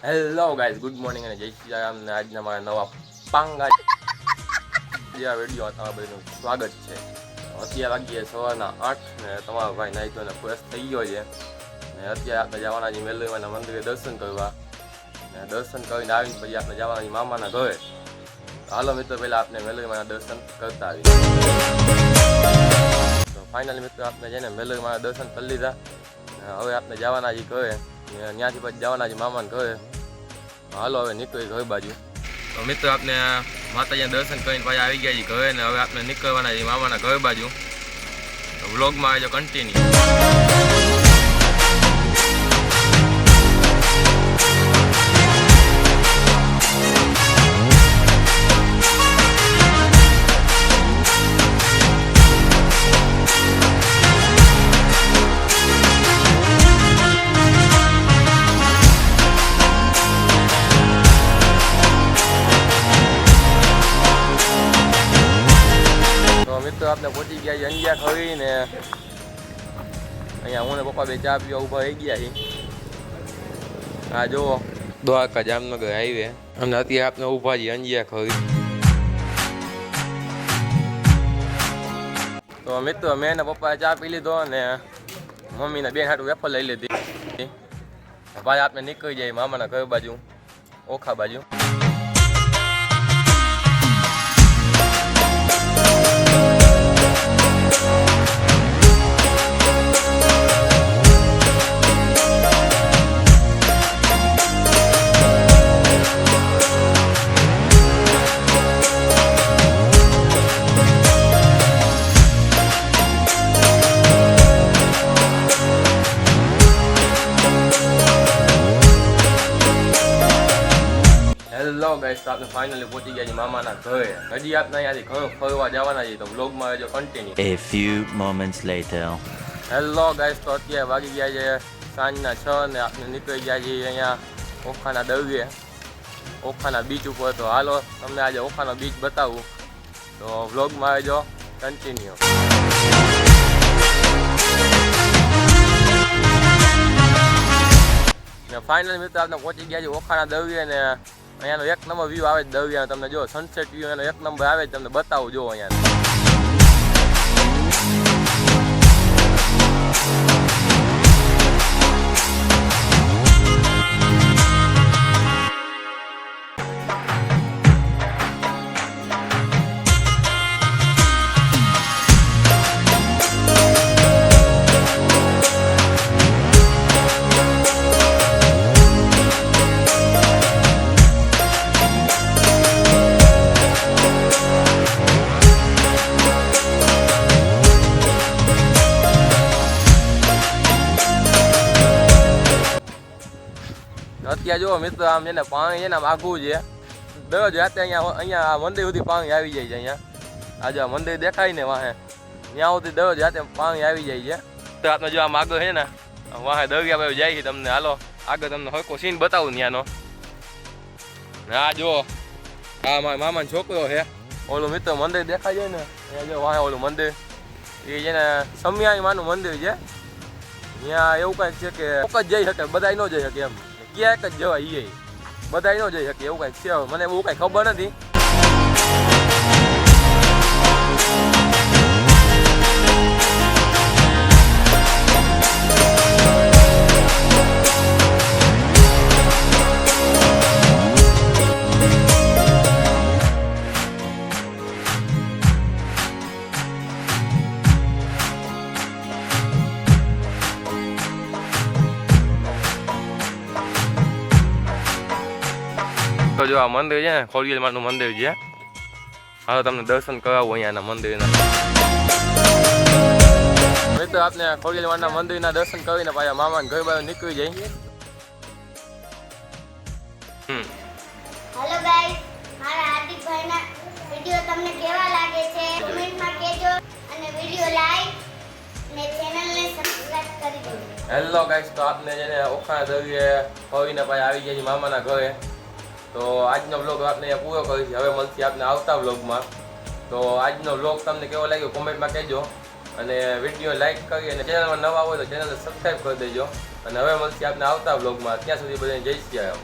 Hello guys, good morning અને જય શ્રી રામ ને આજના મારા નવા પાંગા વિડીયો તમારા બધાનું સ્વાગત છે. અત્યારે વાગ્યે સવારના 8 ને તમારો ભાઈ નાહી ધોઈને ફ્રેશ થઈ ગયો છે ને અત્યારે આપણે જવાના છીએ મેલડીમાના મંદિરે દર્શન કરવા ને દર્શન કરીને આવીને પછી આપણે જવાના છીએ મામાના ઘરે. હાલો મિત્રો, પહેલાં આપણે મેલડીમાના દર્શન કરતા આવીએ. તો ફાઇનલી મિત્રો આપણે જઈને મેલડીમાના દર્શન કરી લીધા. હવે આપણે જવાના છીએ ઘરે, ત્યાંથી પછી જવાના છીએ મામાના ઘરે. હાલો હવે નીકળી ઘર બાજુ. તો મિત્રો આપણે માતાજીના દર્શન કરીને પાછા આવી ગયા છીએ ઘરે ને હવે આપણે નીકળવાના છીએ મામાના ઘર બાજુ. તો વ્લોગમાં આવજો કન્ટિન્યુ. મિત્રો આપણે પહોંચી ગયા છીએ અંજિયા ખરી ને અહીંયા હું ને પપ્પા બે ચા પીવા ઊભા થઈ ગયા છીએ. હા જુઓ, દ્વારકા જામનગર હાઈવે અને અત્યારે આપણે ઊભા છીએ અંજિયા ખરી. તો મિત્રો મેં ને પપ્પાએ ચા પી લીધો ને મમ્મીને બેન હાટું વેફર લઈ લીધી. ભાઈ આપણે નીકળી જઈએ મામાના ઘર બાજુ, ઓખા બાજુ. હેલો ગાઈસ, તો આપણે ફાઇનલી પહોંચી ગયા છીએ મામાના ઘરે. હજી આપણે અહીંયાથી ઘર ફરવા જવાના છીએ, તો વ્લોગમાં રહેજો continue. A few moments later. Hello guys, તો અત્યારે વાગી ગયા છે સાંજના 6 ને આપણે નીકળી ગયા છીએ અહીંયા ઓખાના દરિયે, ઓખાના બીચ ઉપર. તો હાલો તમને આજે ઓખાનો બીચ બતાવું, તો વ્લોગમાં રહેજો કન્ટિન્યુ. ને ફાઇનલી મિત્રો આપણે પહોંચી ગયા છીએ ઓખાના દરિયે ને અહીંયાનો એક નંબર વ્યૂ આવે છે દરિયાનો. તમને જો સનસેટ વ્યૂ એનો એક નંબર આવે છે, તમને બતાવું જો અહીંયા. અત્યારે જો મિત્રો આમ છે ને પાણી છે ને આમ આઘું છે. દરરોજ રાતે અહીંયા મંદિર સુધી પાણી આવી જાય છે. અહીંયા આજે મંદિર દેખાય ને વાહે ત્યાં સુધી દરરોજ રાતે પાણી આવી જાય છે. તો આપણે જો આમ આગળ છે ને વાહે દરિયા બાજુ જાય છે. તમને હાલો આગળ તમને હરકો સીન બતાવું ત્યાંનો. હા જો આ મારા મામાનો છોકરો છે. ઓલું મિત્રો મંદિર દેખાય છે ને અહીંયા જો વાહે ઓલું મંદિર એ છે ને સમયાણી માનું મંદિર છે. ત્યાં એવું કંઈક છે કે કોક જ જઈ શકે, બધા ન જઈ શકે એમ. ક્યાંક જ જવાય, એ બધા ન જઈ શકે એવું કંઈક છે. મને એવું કંઈ ખબર નથી. તો જો આ મંદિર છે ને ખોડિયારમાંનું મંદિર છે. હવે તમને દર્શન કરાવું અહીંયાના મંદિરના. મિત્રો આપણે ખોડિયારમાંના મંદિરના દર્શન કરીને પાછા મામાના ઘર બાજુ નીકળી જાય. હેલો ગાઈસ, મારા હાર્દિકભાઈના વિડિયો તમને કેવા લાગે છે કમેન્ટમાં કહેજો અને વિડિયો લાઈક અને ચેનલને સબસ્ક્રાઇબ કરી દેજો. હેલો ગાઈસ, તો આપણે જેને ઓખાના દરિયે ફરીને પાછા આવી ગયા છીએ મામાના ઘરે. તો આજનો વ્લોગ આપણે અહીંયા પૂરો કરીશું. હવે મળશે આપણે આવતા વ્લોગમાં. તો આજનો વ્લોગ તમને કેવો લાગ્યો કોમેન્ટમાં કહેજો અને વિડીયો લાઈક કરી અને ચેનલમાં નવા હોય તો ચેનલને સબસ્ક્રાઈબ કરી દેજો. અને હવે મળશે આપણે આવતા વ્લોગમાં. ત્યાં સુધી બધાને જય શ્રી રામ.